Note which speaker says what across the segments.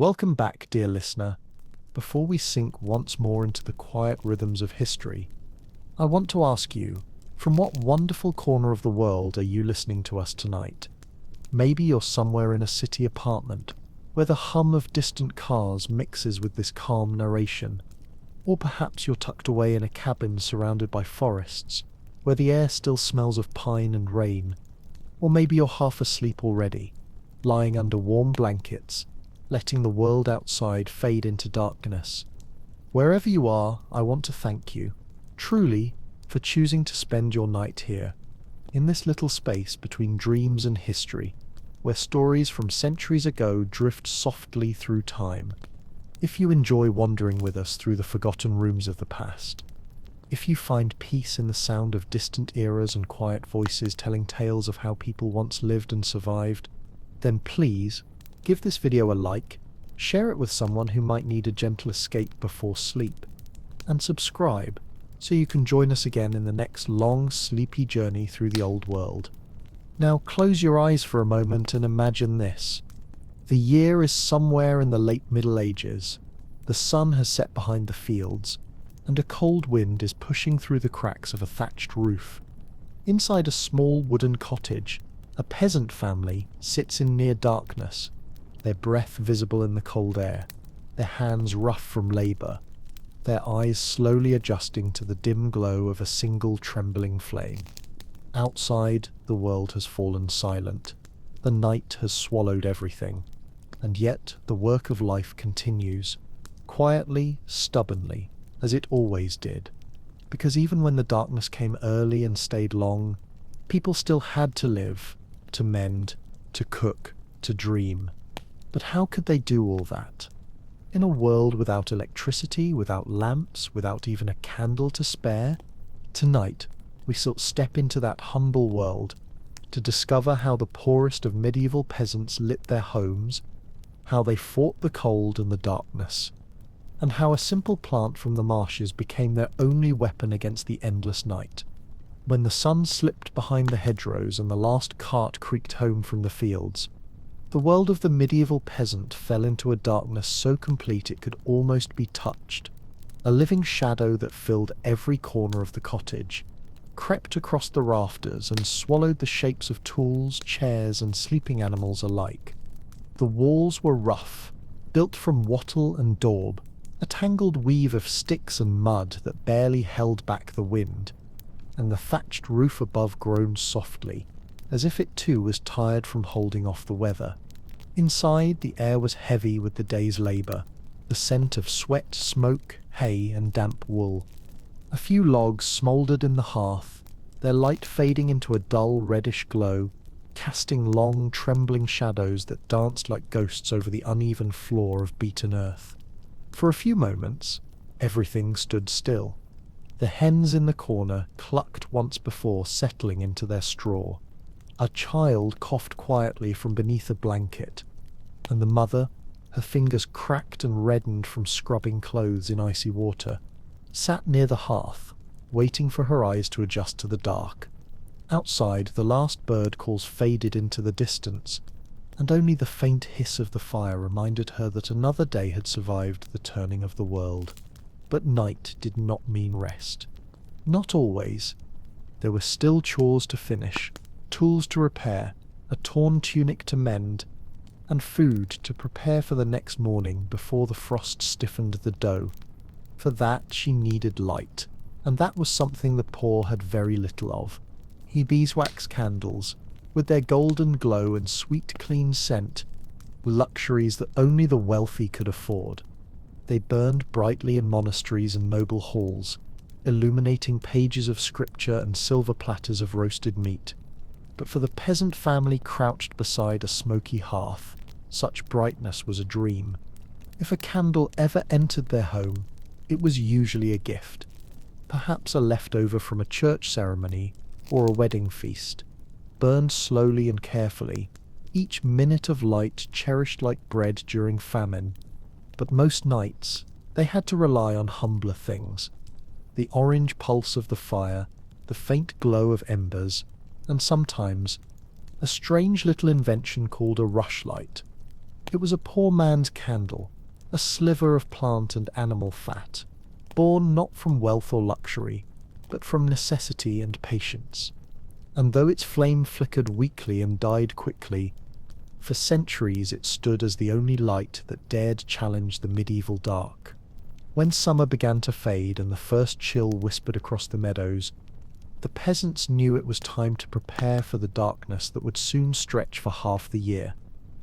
Speaker 1: Welcome back, dear listener. Before we sink once more into the quiet rhythms of history, I want to ask you, from what wonderful corner of the world are you listening to us tonight? Maybe you're somewhere in a city apartment, where the hum of distant cars mixes with this calm narration. Or perhaps you're tucked away in a cabin surrounded by forests, where the air still smells of pine and rain. Or maybe you're half asleep already, lying under warm blankets, letting the world outside fade into darkness. Wherever you are, I want to thank you, truly, for choosing to spend your night here, in this little space between dreams and history, where stories from centuries ago drift softly through time. If you enjoy wandering with us through the forgotten rooms of the past, if you find peace in the sound of distant eras and quiet voices telling tales of how people once lived and survived, then please, give this video a like, share it with someone who might need a gentle escape before sleep, and subscribe so you can join us again in the next long, sleepy journey through the old world. Now close your eyes for a moment and imagine this. The year is somewhere in the late Middle Ages. The sun has set behind the fields, and a cold wind is pushing through the cracks of a thatched roof. Inside a small wooden cottage, a peasant family sits in near darkness, their breath visible in the cold air, their hands rough from labour, their eyes slowly adjusting to the dim glow of a single trembling flame. Outside, the world has fallen silent. The night has swallowed everything. And yet the work of life continues, quietly, stubbornly, as it always did. Because even when the darkness came early and stayed long, people still had to live, to mend, to cook, to dream. But how could they do all that? In a world without electricity, without lamps, without even a candle to spare? Tonight, we step into that humble world to discover how the poorest of medieval peasants lit their homes, how they fought the cold and the darkness, and how a simple plant from the marshes became their only weapon against the endless night. When the sun slipped behind the hedgerows and the last cart creaked home from the fields, the world of the medieval peasant fell into a darkness so complete it could almost be touched. A living shadow that filled every corner of the cottage, crept across the rafters and swallowed the shapes of tools, chairs, and sleeping animals alike. The walls were rough, built from wattle and daub, a tangled weave of sticks and mud that barely held back the wind, and the thatched roof above groaned softly, as if it too was tired from holding off the weather. Inside, the air was heavy with the day's labour, the scent of sweat, smoke, hay, and damp wool. A few logs smouldered in the hearth, their light fading into a dull reddish glow, casting long, trembling shadows that danced like ghosts over the uneven floor of beaten earth. For a few moments, everything stood still. The hens in the corner clucked once before settling into their straw. A child coughed quietly from beneath a blanket, and the mother, her fingers cracked and reddened from scrubbing clothes in icy water, sat near the hearth, waiting for her eyes to adjust to the dark. Outside, the last bird calls faded into the distance, and only the faint hiss of the fire reminded her that another day had survived the turning of the world. But night did not mean rest. Not always. There were still chores to finish, tools to repair, a torn tunic to mend, and food to prepare for the next morning before the frost stiffened the dough. For that she needed light, and that was something the poor had very little of. Beeswax candles, with their golden glow and sweet clean scent, were luxuries that only the wealthy could afford. They burned brightly in monasteries and noble halls, illuminating pages of scripture and silver platters of roasted meat. But for the peasant family crouched beside a smoky hearth, such brightness was a dream. If a candle ever entered their home, it was usually a gift, perhaps a leftover from a church ceremony or a wedding feast, burned slowly and carefully, each minute of light cherished like bread during famine. But most nights, they had to rely on humbler things. The orange pulse of the fire, the faint glow of embers, and sometimes a strange little invention called a rushlight. It was a poor man's candle, a sliver of plant and animal fat, born not from wealth or luxury, but from necessity and patience. And though its flame flickered weakly and died quickly, for centuries it stood as the only light that dared challenge the medieval dark. When summer began to fade and the first chill whispered across the meadows, the peasants knew it was time to prepare for the darkness that would soon stretch for half the year.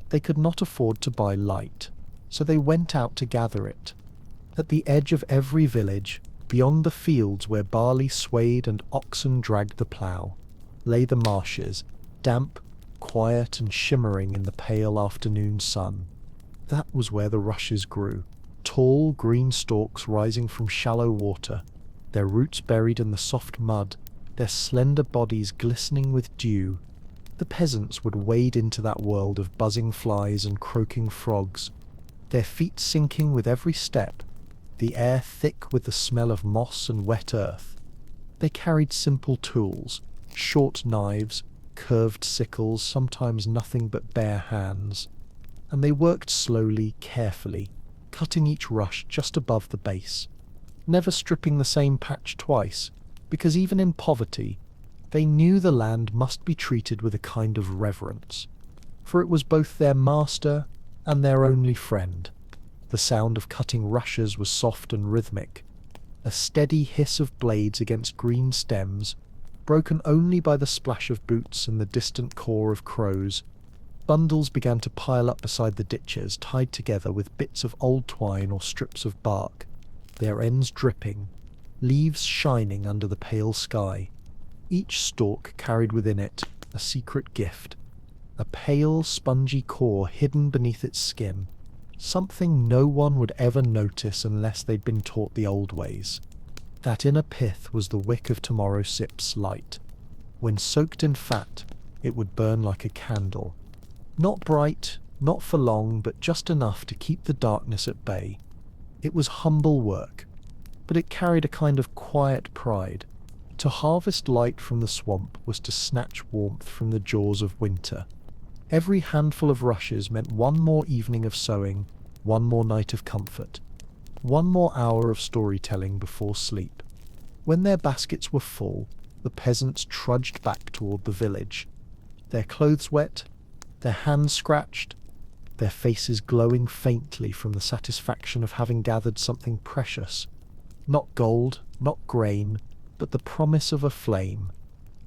Speaker 1: They could not afford to buy light, so they went out to gather it. At the edge of every village, beyond the fields where barley swayed and oxen dragged the plough, lay the marshes, damp, quiet and shimmering in the pale afternoon sun. That was where the rushes grew, tall green stalks rising from shallow water, their roots buried in the soft mud, their slender bodies glistening with dew. The peasants would wade into that world of buzzing flies and croaking frogs, their feet sinking with every step, the air thick with the smell of moss and wet earth. They carried simple tools, short knives, curved sickles, sometimes nothing but bare hands, and they worked slowly, carefully, cutting each rush just above the base, never stripping the same patch twice, because even in poverty, they knew the land must be treated with a kind of reverence, for it was both their master and their only friend. The sound of cutting rushes was soft and rhythmic, a steady hiss of blades against green stems, broken only by the splash of boots and the distant caw of crows. Bundles began to pile up beside the ditches, tied together with bits of old twine or strips of bark, their ends dripping, leaves shining under the pale sky. Each stalk carried within it a secret gift, a pale, spongy core hidden beneath its skin, something no one would ever notice unless they'd been taught the old ways. That inner pith was the wick of tomorrow sip's light. When soaked in fat, it would burn like a candle. Not bright, not for long, but just enough to keep the darkness at bay. It was humble work, but it carried a kind of quiet pride. To harvest light from the swamp was to snatch warmth from the jaws of winter. Every handful of rushes meant one more evening of sewing, one more night of comfort, one more hour of storytelling before sleep. When their baskets were full, the peasants trudged back toward the village, their clothes wet, their hands scratched, their faces glowing faintly from the satisfaction of having gathered something precious. Not gold, not grain, but the promise of a flame.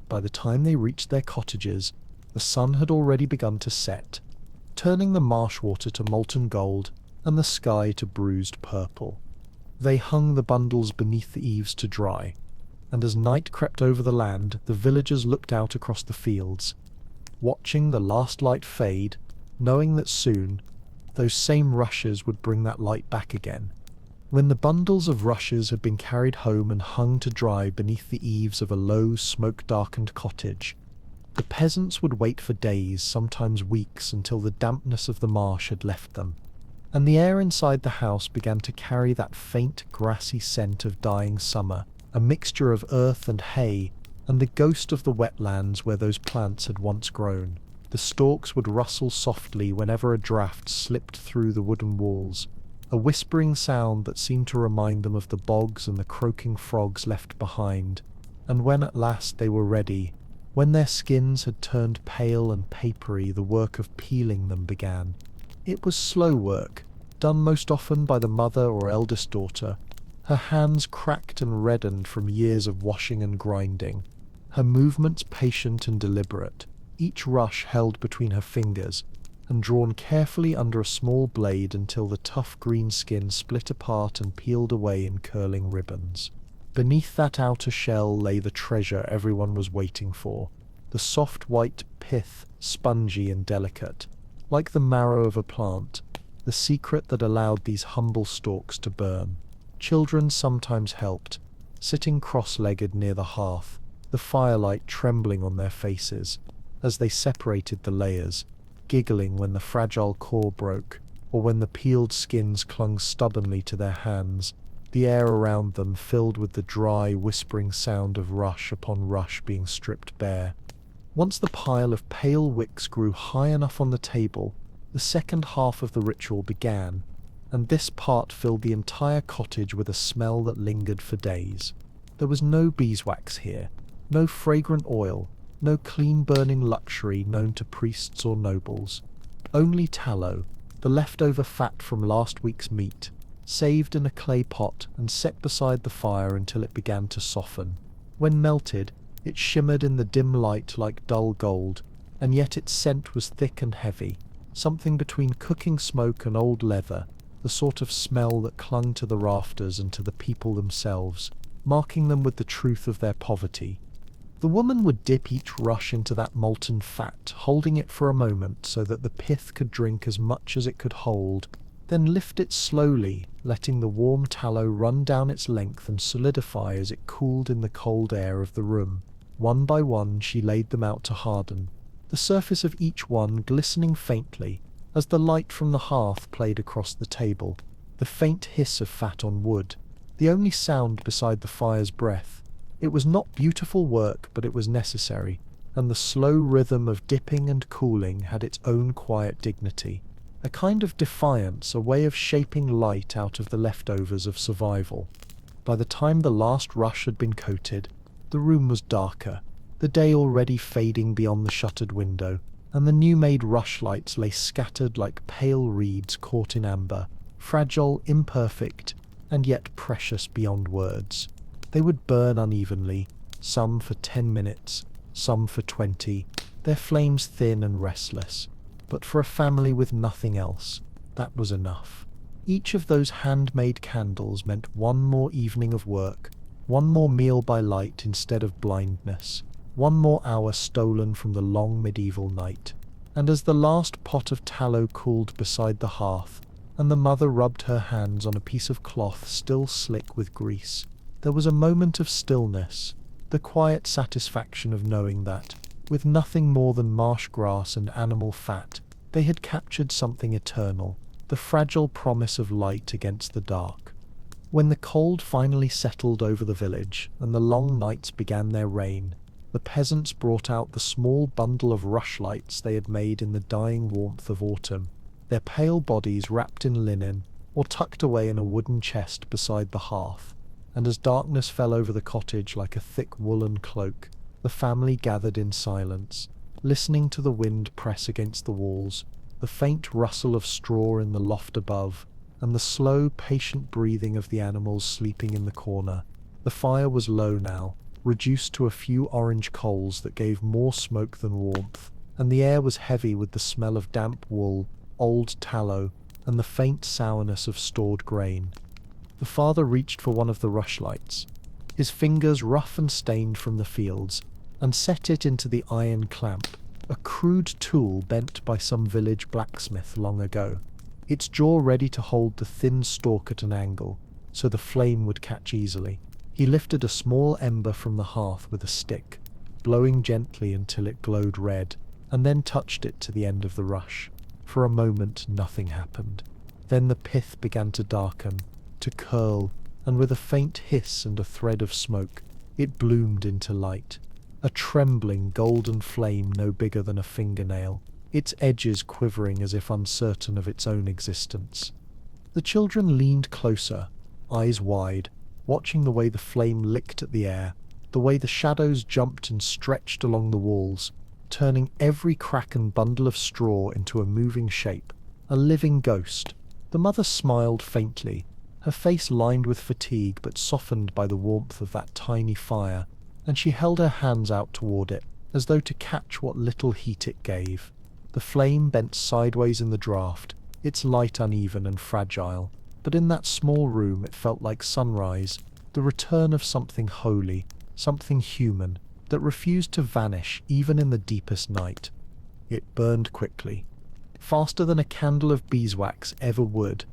Speaker 1: By the time they reached their cottages, the sun had already begun to set, turning the marsh water to molten gold and the sky to bruised purple. They hung the bundles beneath the eaves to dry, and as night crept over the land, the villagers looked out across the fields, watching the last light fade, knowing that soon those same rushes would bring that light back again. When the bundles of rushes had been carried home and hung to dry beneath the eaves of a low, smoke-darkened cottage, the peasants would wait for days, sometimes weeks, until the dampness of the marsh had left them, and the air inside the house began to carry that faint, grassy scent of dying summer, a mixture of earth and hay, and the ghost of the wetlands where those plants had once grown. The stalks would rustle softly whenever a draught slipped through the wooden walls, a whispering sound that seemed to remind them of the bogs and the croaking frogs left behind. And when at last they were ready, when their skins had turned pale and papery, the work of peeling them began. It was slow work, done most often by the mother or eldest daughter, her hands cracked and reddened from years of washing and grinding, her movements patient and deliberate, each rush held between her fingers and drawn carefully under a small blade until the tough green skin split apart and peeled away in curling ribbons. Beneath that outer shell lay the treasure everyone was waiting for, the soft white pith, spongy and delicate, like the marrow of a plant, the secret that allowed these humble stalks to burn. Children sometimes helped, sitting cross-legged near the hearth, the firelight trembling on their faces, as they separated the layers, giggling when the fragile core broke, or when the peeled skins clung stubbornly to their hands, the air around them filled with the dry, whispering sound of rush upon rush being stripped bare. Once the pile of pale wicks grew high enough on the table, the second half of the ritual began, and this part filled the entire cottage with a smell that lingered for days. There was no beeswax here, no fragrant oil, no clean-burning luxury known to priests or nobles. Only tallow, the leftover fat from last week's meat, saved in a clay pot and set beside the fire until it began to soften. When melted, it shimmered in the dim light like dull gold, and yet its scent was thick and heavy, something between cooking smoke and old leather, the sort of smell that clung to the rafters and to the people themselves, marking them with the truth of their poverty. The woman would dip each rush into that molten fat, holding it for a moment so that the pith could drink as much as it could hold, then lift it slowly, letting the warm tallow run down its length and solidify as it cooled in the cold air of the room. One by one she laid them out to harden, the surface of each one glistening faintly as the light from the hearth played across the table, the faint hiss of fat on wood, the only sound beside the fire's breath. It was not beautiful work, but it was necessary, and the slow rhythm of dipping and cooling had its own quiet dignity, a kind of defiance, a way of shaping light out of the leftovers of survival. By the time the last rush had been coated, the room was darker, the day already fading beyond the shuttered window, and the new-made rushlights lay scattered like pale reeds caught in amber, fragile, imperfect, and yet precious beyond words. They would burn unevenly, some for 10 minutes, some for 20, their flames thin and restless. But for a family with nothing else, that was enough. Each of those handmade candles meant one more evening of work, one more meal by light instead of blindness, one more hour stolen from the long medieval night. And as the last pot of tallow cooled beside the hearth, and the mother rubbed her hands on a piece of cloth still slick with grease, there was a moment of stillness, the quiet satisfaction of knowing that, with nothing more than marsh grass and animal fat, they had captured something eternal, the fragile promise of light against the dark. When the cold finally settled over the village, and the long nights began their reign, the peasants brought out the small bundle of rushlights they had made in the dying warmth of autumn, their pale bodies wrapped in linen, or tucked away in a wooden chest beside the hearth. And as darkness fell over the cottage like a thick woolen cloak, the family gathered in silence, listening to the wind press against the walls, the faint rustle of straw in the loft above, and the slow, patient breathing of the animals sleeping in the corner. The fire was low now, reduced to a few orange coals that gave more smoke than warmth, and the air was heavy with the smell of damp wool, old tallow, and the faint sourness of stored grain. The father reached for one of the rushlights, his fingers rough and stained from the fields, and set it into the iron clamp, a crude tool bent by some village blacksmith long ago, its jaw ready to hold the thin stalk at an angle, so the flame would catch easily. He lifted a small ember from the hearth with a stick, blowing gently until it glowed red, and then touched it to the end of the rush. For a moment nothing happened. Then the pith began to darken, to curl, and with a faint hiss and a thread of smoke, it bloomed into light. A trembling golden flame no bigger than a fingernail, its edges quivering as if uncertain of its own existence. The children leaned closer, eyes wide, watching the way the flame licked at the air, the way the shadows jumped and stretched along the walls, turning every crack and bundle of straw into a moving shape, a living ghost. The mother smiled faintly, her face lined with fatigue but softened by the warmth of that tiny fire, and she held her hands out toward it, as though to catch what little heat it gave. The flame bent sideways in the draught, its light uneven and fragile, but in that small room it felt like sunrise, the return of something holy, something human, that refused to vanish even in the deepest night. It burned quickly, faster than a candle of beeswax ever would.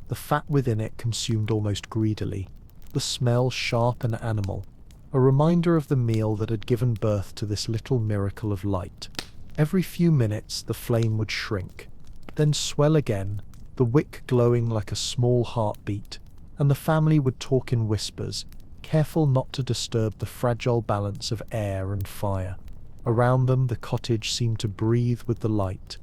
Speaker 1: The fat within it consumed almost greedily, the smell sharp and animal, a reminder of the meal that had given birth to this little miracle of light. Every few minutes the flame would shrink, then swell again, the wick glowing like a small heartbeat, and the family would talk in whispers, careful not to disturb the fragile balance of air and fire. Around them the cottage seemed to breathe with the light.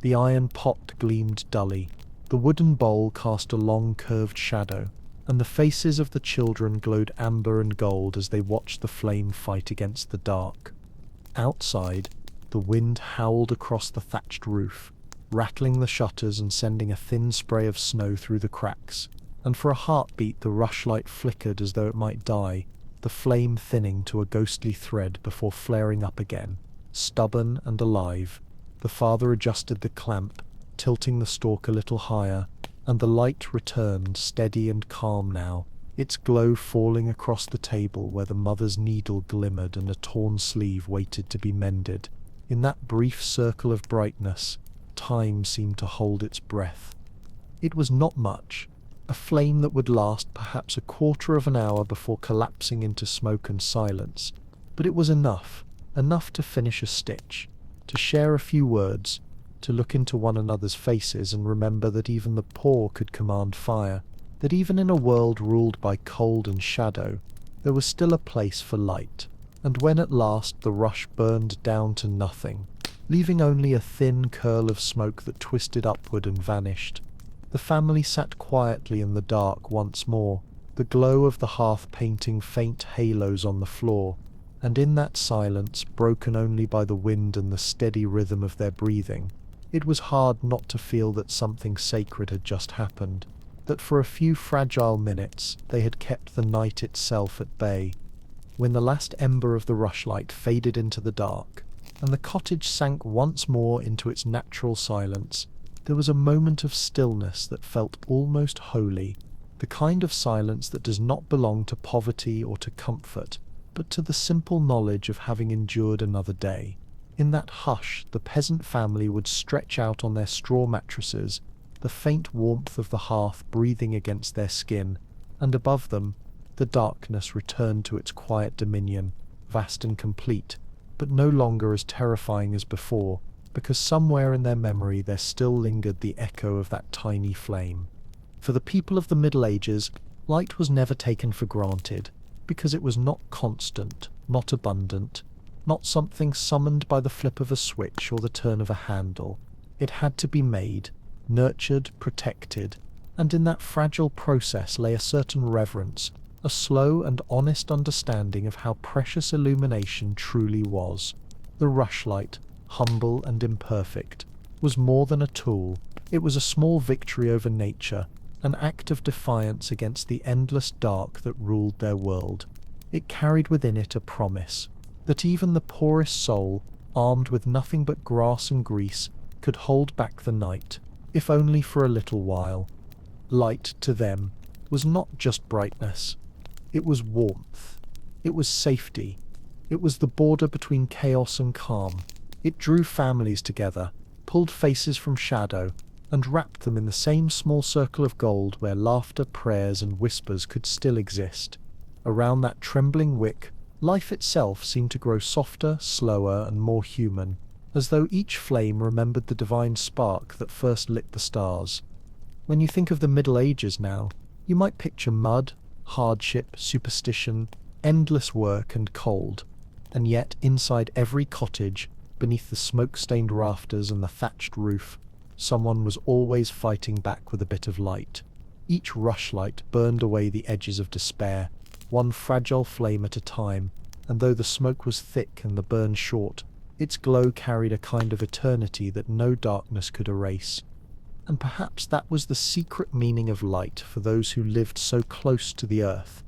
Speaker 1: The iron pot gleamed dully, the wooden bowl cast a long curved shadow, and the faces of the children glowed amber and gold as they watched the flame fight against the dark. Outside, the wind howled across the thatched roof, rattling the shutters and sending a thin spray of snow through the cracks, and for a heartbeat the rushlight flickered as though it might die, the flame thinning to a ghostly thread before flaring up again, stubborn and alive. The father adjusted the clamp, tilting the stalk a little higher, and the light returned, steady and calm now, its glow falling across the table where the mother's needle glimmered and a torn sleeve waited to be mended. In that brief circle of brightness, time seemed to hold its breath. It was not much, a flame that would last perhaps a quarter of an hour before collapsing into smoke and silence, but it was enough to finish a stitch, to share a few words, to look into one another's faces and remember that even the poor could command fire, that even in a world ruled by cold and shadow, there was still a place for light. And when at last the rush burned down to nothing, leaving only a thin curl of smoke that twisted upward and vanished, the family sat quietly in the dark once more, the glow of the hearth painting faint halos on the floor, and in that silence, broken only by the wind and the steady rhythm of their breathing, it was hard not to feel that something sacred had just happened, that for a few fragile minutes they had kept the night itself at bay. When the last ember of the rushlight faded into the dark, and the cottage sank once more into its natural silence, there was a moment of stillness that felt almost holy, the kind of silence that does not belong to poverty or to comfort, but to the simple knowledge of having endured another day. In that hush, the peasant family would stretch out on their straw mattresses, the faint warmth of the hearth breathing against their skin, and above them, the darkness returned to its quiet dominion, vast and complete, but no longer as terrifying as before, because somewhere in their memory there still lingered the echo of that tiny flame. For the people of the Middle Ages, light was never taken for granted, because it was not constant, not abundant, not something summoned by the flip of a switch or the turn of a handle. It had to be made, nurtured, protected, and in that fragile process lay a certain reverence, a slow and honest understanding of how precious illumination truly was. The rushlight, humble and imperfect, was more than a tool. It was a small victory over nature, an act of defiance against the endless dark that ruled their world. It carried within it a promise that even the poorest soul, armed with nothing but grass and grease, could hold back the night, if only for a little while. Light, to them, was not just brightness. It was warmth. It was safety. It was the border between chaos and calm. It drew families together, pulled faces from shadow, and wrapped them in the same small circle of gold where laughter, prayers, and whispers could still exist. Around that trembling wick, life itself seemed to grow softer, slower, and more human, as though each flame remembered the divine spark that first lit the stars. When you think of the Middle Ages now, you might picture mud, hardship, superstition, endless work, and cold. And yet, inside every cottage, beneath the smoke-stained rafters and the thatched roof, someone was always fighting back with a bit of light. Each rushlight burned away the edges of despair, one fragile flame at a time, and though the smoke was thick and the burn short, its glow carried a kind of eternity that no darkness could erase. And perhaps that was the secret meaning of light for those who lived so close to the earth.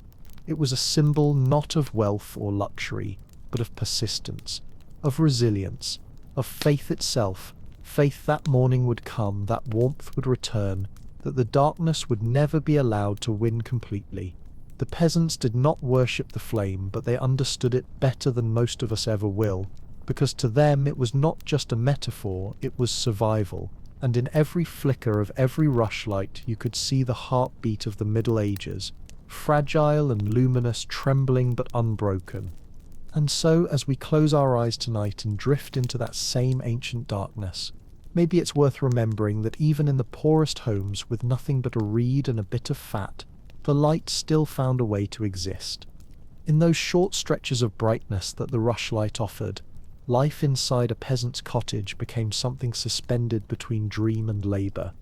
Speaker 1: It was a symbol not of wealth or luxury, but of persistence, of resilience, of faith itself, faith that morning would come, that warmth would return, that the darkness would never be allowed to win completely. The peasants did not worship the flame, but they understood it better than most of us ever will, because to them it was not just a metaphor, it was survival, and in every flicker of every rushlight you could see the heartbeat of the Middle Ages, fragile and luminous, trembling but unbroken. And so, as we close our eyes tonight and drift into that same ancient darkness, maybe it's worth remembering that even in the poorest homes with nothing but a reed and a bit of fat, the light still found a way to exist. In those short stretches of brightness that the rushlight offered, Life inside a peasant's cottage became something suspended between dream and labor,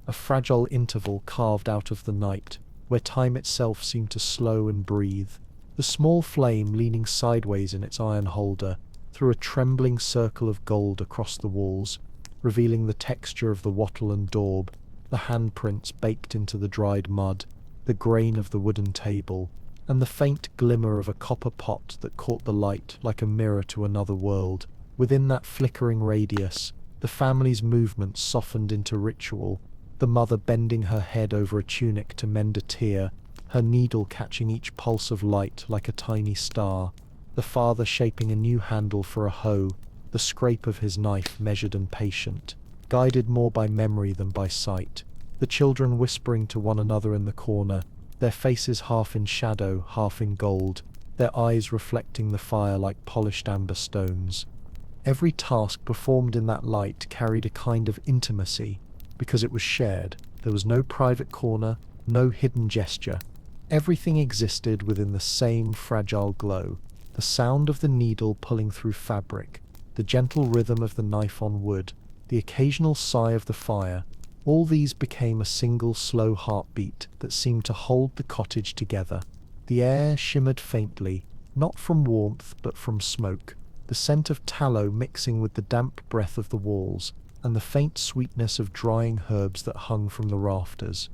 Speaker 1: a fragile interval carved out of the night, where time itself seemed to slow and breathe. The small flame leaning sideways in its iron holder threw a trembling circle of gold across the walls, revealing the texture of the wattle and daub, the handprints baked into the dried mud, the grain of the wooden table, and the faint glimmer of a copper pot that caught the light like a mirror to another world. Within that flickering radius, the family's movements softened into ritual, the mother bending her head over a tunic to mend a tear, her needle catching each pulse of light like a tiny star, the father shaping a new handle for a hoe, the scrape of his knife measured and patient, guided more by memory than by sight, the children whispering to one another in the corner, their faces half in shadow, half in gold, their eyes reflecting the fire like polished amber stones. Every task performed in that light carried a kind of intimacy, because it was shared. There was no private corner, no hidden gesture. Everything existed within the same fragile glow. The sound of the needle pulling through fabric, the gentle rhythm of the knife on wood, the occasional sigh of the fire, all these became a single slow heartbeat that seemed to hold the cottage together. The air shimmered faintly, not from warmth but from smoke, the scent of tallow mixing with the damp breath of the walls, and the faint sweetness of drying herbs that hung from the rafters.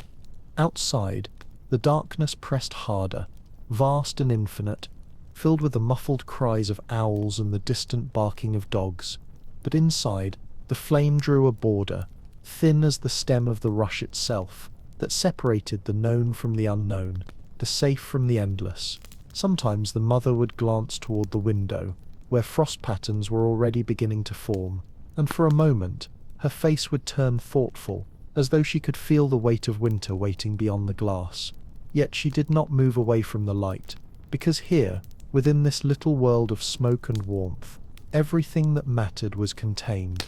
Speaker 1: Outside, the darkness pressed harder, vast and infinite, filled with the muffled cries of owls and the distant barking of dogs. But inside, the flame drew a border, thin as the stem of the rush itself, that separated the known from the unknown, the safe from the endless. Sometimes the mother would glance toward the window, where frost patterns were already beginning to form, and for a moment her face would turn thoughtful, as though she could feel the weight of winter waiting beyond the glass. Yet she did not move away from the light, because here, within this little world of smoke and warmth, everything that mattered was contained.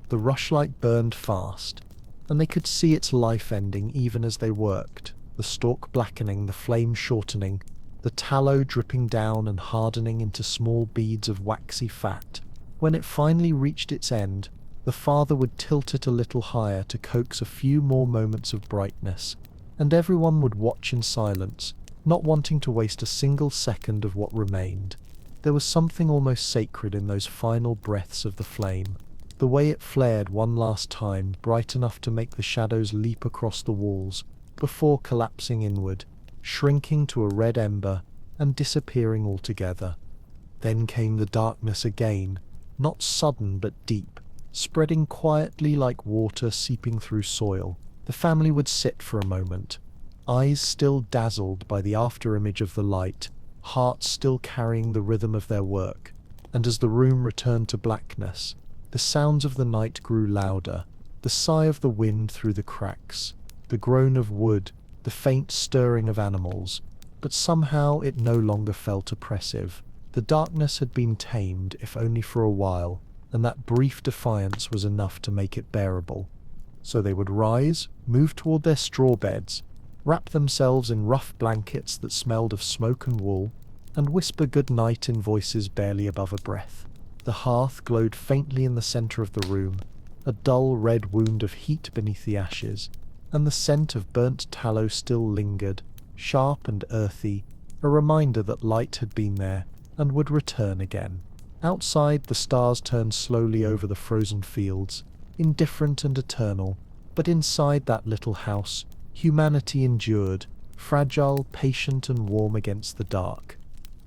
Speaker 1: The rushlight burned fast, and they could see its life ending even as they worked, the stalk blackening, the flame shortening, the tallow dripping down and hardening into small beads of waxy fat. When it finally reached its end, the father would tilt it a little higher to coax a few more moments of brightness, and everyone would watch in silence, not wanting to waste a single second of what remained. There was something almost sacred in those final breaths of the flame, the way it flared one last time, bright enough to make the shadows leap across the walls, before collapsing inward, shrinking to a red ember, and disappearing altogether. Then came the darkness again, not sudden but deep, spreading quietly like water seeping through soil. The family would sit for a moment, eyes still dazzled by the afterimage of the light, hearts still carrying the rhythm of their work, and as the room returned to blackness, the sounds of the night grew louder, the sigh of the wind through the cracks, the groan of wood, the faint stirring of animals, but somehow it no longer felt oppressive. The darkness had been tamed, if only for a while, and that brief defiance was enough to make it bearable. So they would rise, move toward their straw beds, wrap themselves in rough blankets that smelled of smoke and wool, and whisper good night in voices barely above a breath. The hearth glowed faintly in the center of the room, a dull red wound of heat beneath the ashes, and the scent of burnt tallow still lingered, sharp and earthy, a reminder that light had been there and would return again. Outside, the stars turned slowly over the frozen fields, indifferent and eternal, but inside that little house, humanity endured, fragile, patient and warm against the dark.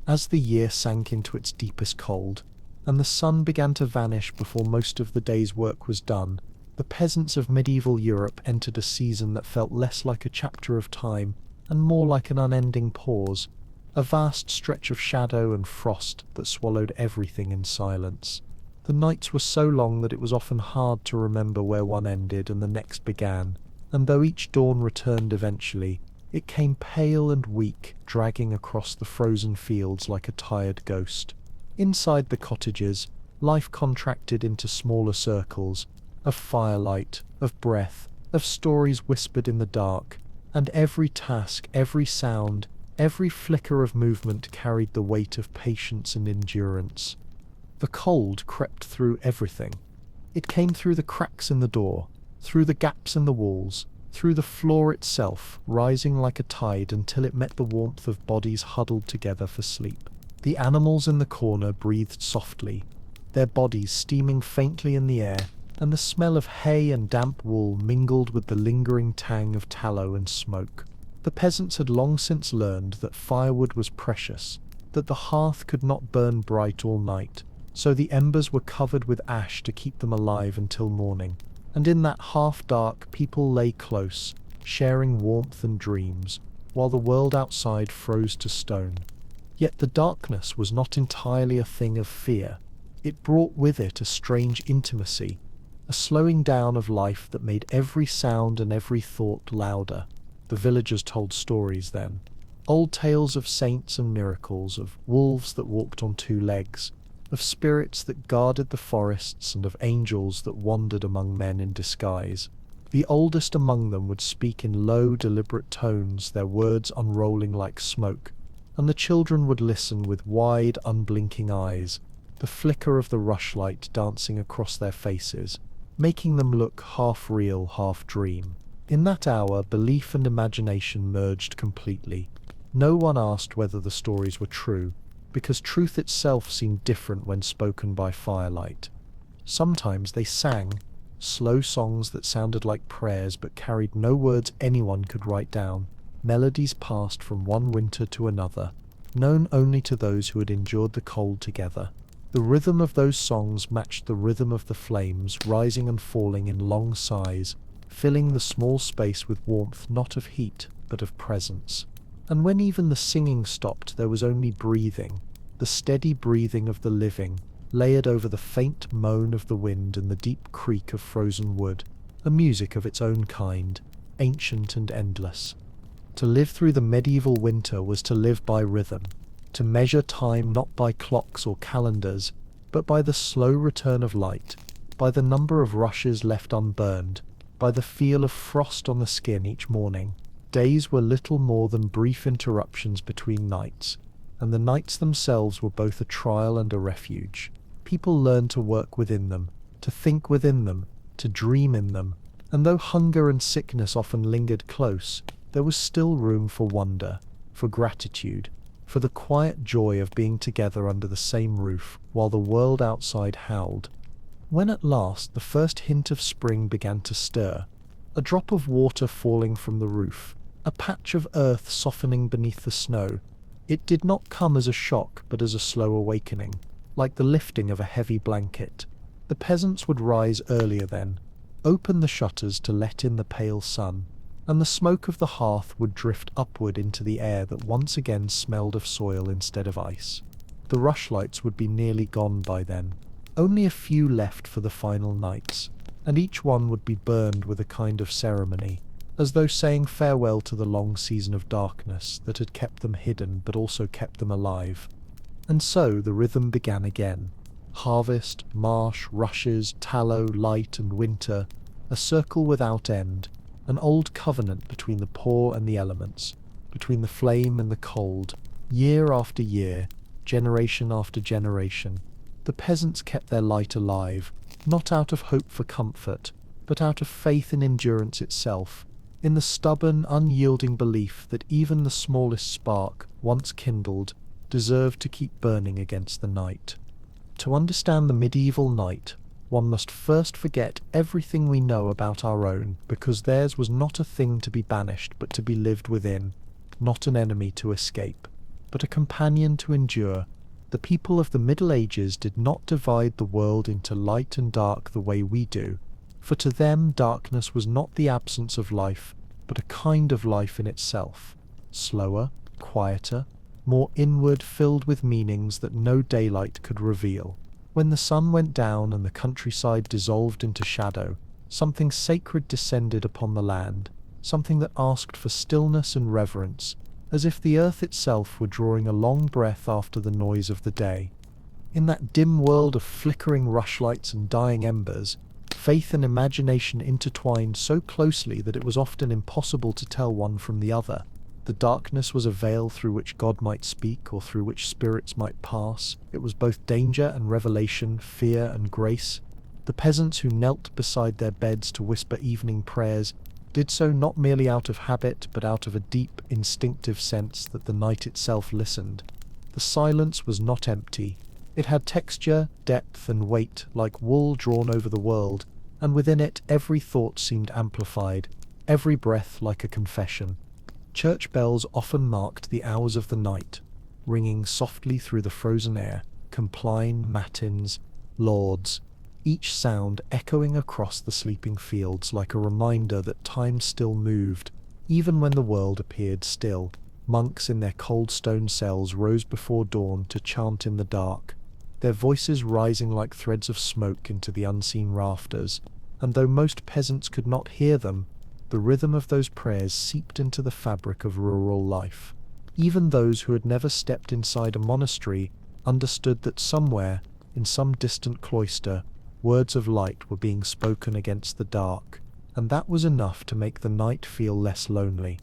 Speaker 1: As the year sank into its deepest cold, and the sun began to vanish before most of the day's work was done, the peasants of medieval Europe entered a season that felt less like a chapter of time and more like an unending pause, a vast stretch of shadow and frost that swallowed everything in silence. The nights were so long that it was often hard to remember where one ended and the next began, and though each dawn returned eventually, it came pale and weak, dragging across the frozen fields like a tired ghost. Inside the cottages, life contracted into smaller circles, of firelight, of breath, of stories whispered in the dark, and every task, every sound, every flicker of movement carried the weight of patience and endurance. The cold crept through everything. It came through the cracks in the door, through the gaps in the walls, through the floor itself, rising like a tide until it met the warmth of bodies huddled together for sleep. The animals in the corner breathed softly, their bodies steaming faintly in the air, and the smell of hay and damp wool mingled with the lingering tang of tallow and smoke. The peasants had long since learned that firewood was precious, that the hearth could not burn bright all night, so the embers were covered with ash to keep them alive until morning. And in that half-dark, people lay close, sharing warmth and dreams, while the world outside froze to stone. Yet the darkness was not entirely a thing of fear. It brought with it a strange intimacy, a slowing down of life that made every sound and every thought louder. The villagers told stories then, old tales of saints and miracles, of wolves that walked on two legs, of spirits that guarded the forests, and of angels that wandered among men in disguise. The oldest among them would speak in low, deliberate tones, their words unrolling like smoke, and the children would listen with wide, unblinking eyes, the flicker of the rushlight dancing across their faces, making them look half real, half dream. In that hour, belief and imagination merged completely. No one asked whether the stories were true, because truth itself seemed different when spoken by firelight. Sometimes they sang, slow songs that sounded like prayers but carried no words anyone could write down, melodies passed from one winter to another, known only to those who had endured the cold together. The rhythm of those songs matched the rhythm of the flames, rising and falling in long sighs, filling the small space with warmth not of heat, but of presence. And when even the singing stopped, there was only breathing, the steady breathing of the living, layered over the faint moan of the wind and the deep creak of frozen wood, a music of its own kind, ancient and endless. To live through the medieval winter was to live by rhythm, to measure time not by clocks or calendars, but by the slow return of light, by the number of rushes left unburned, by the feel of frost on the skin each morning. Days were little more than brief interruptions between nights, and the nights themselves were both a trial and a refuge. People learned to work within them, to think within them, to dream in them, and though hunger and sickness often lingered close, there was still room for wonder, for gratitude, for the quiet joy of being together under the same roof while the world outside howled. When at last the first hint of spring began to stir, a drop of water falling from the roof, a patch of earth softening beneath the snow, it did not come as a shock but as a slow awakening, like the lifting of a heavy blanket. The peasants would rise earlier then, open the shutters to let in the pale sun, and the smoke of the hearth would drift upward into the air that once again smelled of soil instead of ice. The rushlights would be nearly gone by then, only a few left for the final nights, and each one would be burned with a kind of ceremony, as though saying farewell to the long season of darkness that had kept them hidden but also kept them alive. And so the rhythm began again. Harvest, marsh, rushes, tallow, light and winter, a circle without end, an old covenant between the poor and the elements, between the flame and the cold. Year after year, generation after generation, the peasants kept their light alive, not out of hope for comfort, but out of faith in endurance itself, in the stubborn, unyielding belief that even the smallest spark, once kindled, deserved to keep burning against the night. To understand the medieval night, one must first forget everything we know about our own, because theirs was not a thing to be banished but to be lived within, not an enemy to escape, but a companion to endure. The people of the Middle Ages did not divide the world into light and dark the way we do, for to them darkness was not the absence of life, but a kind of life in itself, slower, quieter, more inward, filled with meanings that no daylight could reveal. When the sun went down and the countryside dissolved into shadow, something sacred descended upon the land, something that asked for stillness and reverence, as if the earth itself were drawing a long breath after the noise of the day. In that dim world of flickering rushlights and dying embers, faith and imagination intertwined so closely that it was often impossible to tell one from the other. The darkness was a veil through which God might speak or through which spirits might pass. It was both danger and revelation, fear and grace. The peasants who knelt beside their beds to whisper evening prayers did so not merely out of habit, but out of a deep, instinctive sense that the night itself listened. The silence was not empty. It had texture, depth, and weight, like wool drawn over the world, and within it every thought seemed amplified, every breath like a confession. Church bells often marked the hours of the night, ringing softly through the frozen air, compline, matins, lauds, each sound echoing across the sleeping fields like a reminder that time still moved, even when the world appeared still. Monks in their cold stone cells rose before dawn to chant in the dark, their voices rising like threads of smoke into the unseen rafters, and though most peasants could not hear them, the rhythm of those prayers seeped into the fabric of rural life. Even those who had never stepped inside a monastery understood that somewhere, in some distant cloister, words of light were being spoken against the dark, and that was enough to make the night feel less lonely.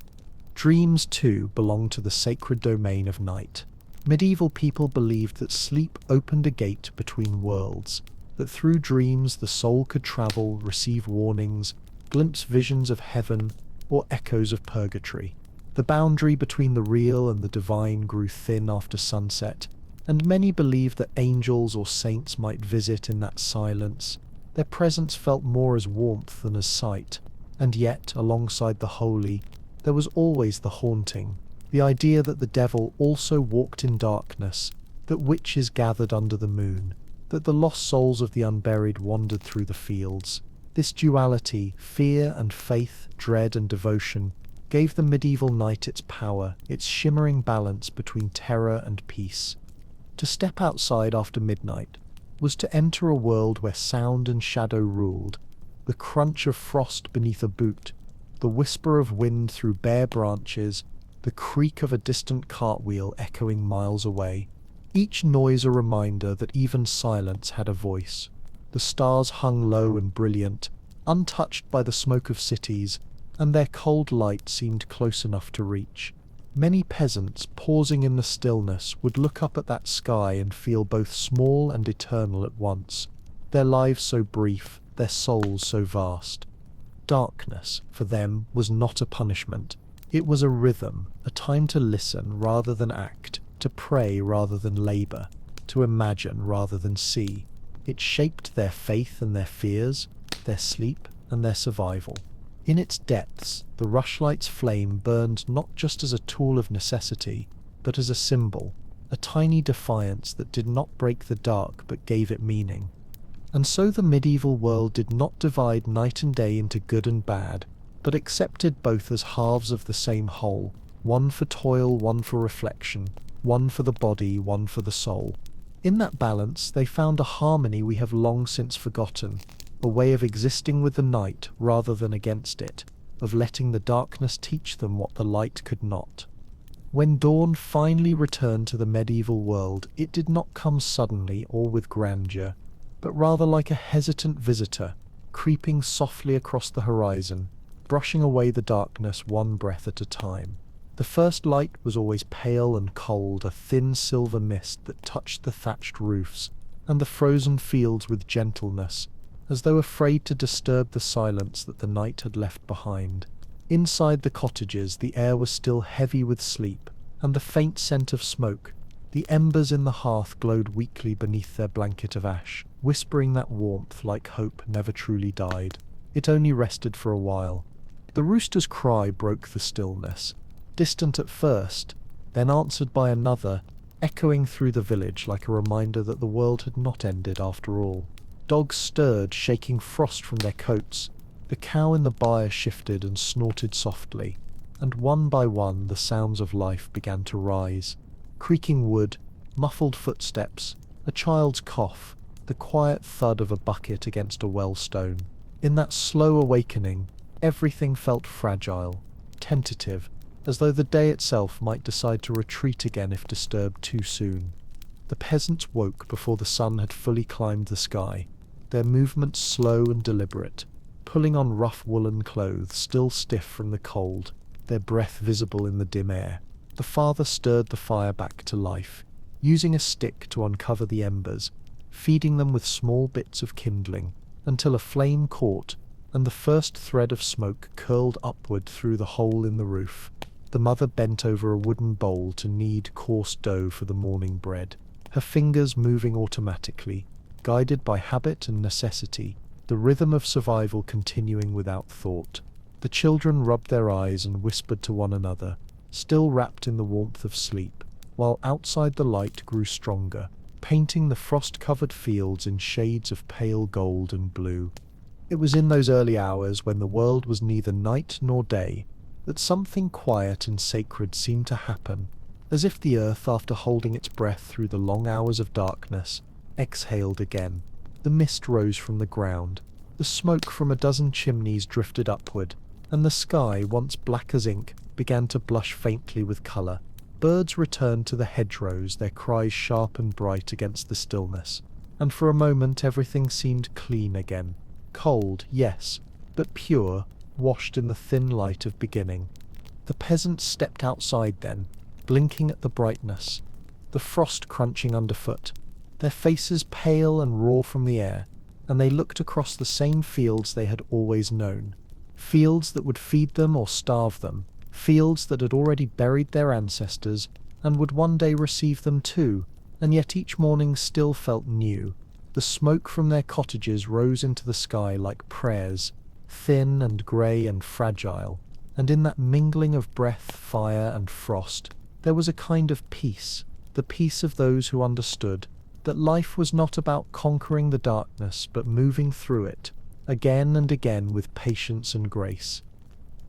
Speaker 1: Dreams, too, belonged to the sacred domain of night. Medieval people believed that sleep opened a gate between worlds, that through dreams the soul could travel, receive warnings, glimpse visions of heaven, or echoes of purgatory. The boundary between the real and the divine grew thin after sunset, and many believed that angels or saints might visit in that silence. Their presence felt more as warmth than as sight, and yet, alongside the holy, there was always the haunting, the idea that the devil also walked in darkness, that witches gathered under the moon, that the lost souls of the unburied wandered through the fields. This duality, fear and faith, dread and devotion, gave the medieval night its power, its shimmering balance between terror and peace. To step outside after midnight was to enter a world where sound and shadow ruled, the crunch of frost beneath a boot, the whisper of wind through bare branches, the creak of a distant cartwheel echoing miles away. Each noise a reminder that even silence had a voice. The stars hung low and brilliant, untouched by the smoke of cities, and their cold light seemed close enough to reach. Many peasants, pausing in the stillness, would look up at that sky and feel both small and eternal at once, their lives so brief, their souls so vast. Darkness, for them, was not a punishment. It was a rhythm, a time to listen rather than act, to pray rather than labor, to imagine rather than see. It shaped their faith and their fears, their sleep and their survival. In its depths, the rushlight's flame burned not just as a tool of necessity, but as a symbol, a tiny defiance that did not break the dark but gave it meaning. And so the medieval world did not divide night and day into good and bad, but accepted both as halves of the same whole, one for toil, one for reflection, one for the body, one for the soul. In that balance, they found a harmony we have long since forgotten, a way of existing with the night rather than against it, of letting the darkness teach them what the light could not. When dawn finally returned to the medieval world, it did not come suddenly or with grandeur, but rather like a hesitant visitor, creeping softly across the horizon, brushing away the darkness one breath at a time. The first light was always pale and cold, a thin silver mist that touched the thatched roofs and the frozen fields with gentleness, as though afraid to disturb the silence that the night had left behind. Inside the cottages the air was still heavy with sleep, and the faint scent of smoke. The embers in the hearth glowed weakly beneath their blanket of ash, whispering that warmth, like hope, never truly died. It only rested for a while. The rooster's cry broke the stillness, distant at first, then answered by another, echoing through the village like a reminder that the world had not ended after all. Dogs stirred, shaking frost from their coats. The cow in the byre shifted and snorted softly, and one by one the sounds of life began to rise. Creaking wood, muffled footsteps, a child's cough, the quiet thud of a bucket against a well stone. In that slow awakening, everything felt fragile, tentative, as though the day itself might decide to retreat again if disturbed too soon. The peasants woke before the sun had fully climbed the sky, their movements slow and deliberate, pulling on rough woolen clothes still stiff from the cold. their breath visible in the dim air. The father stirred the fire back to life, using a stick to uncover the embers, feeding them with small bits of kindling, until a flame caught and the first thread of smoke curled upward through the hole in the roof. The mother bent over a wooden bowl to knead coarse dough for the morning bread, her fingers moving automatically, guided by habit and necessity, the rhythm of survival continuing without thought. The children rubbed their eyes and whispered to one another, still wrapped in the warmth of sleep, while outside the light grew stronger, painting the frost-covered fields in shades of pale gold and blue. It was in those early hours, when the world was neither night nor day, that something quiet and sacred seemed to happen, as if the earth, after holding its breath through the long hours of darkness, exhaled again. The mist rose from the ground, the smoke from a dozen chimneys drifted upward, and the sky, once black as ink, began to blush faintly with colour. Birds returned to the hedgerows, their cries sharp and bright against the stillness, and for a moment everything seemed clean again. Cold, yes, but pure, washed in the thin light of beginning. The peasants stepped outside then, blinking at the brightness, the frost crunching underfoot, their faces pale and raw from the air, and they looked across the same fields they had always known. Fields that would feed them or starve them, fields that had already buried their ancestors and would one day receive them too, and yet each morning still felt new. The smoke from their cottages rose into the sky like prayers, thin and grey and fragile, and in that mingling of breath, fire and frost, there was a kind of peace, the peace of those who understood that life was not about conquering the darkness but moving through it, again and again with patience and grace.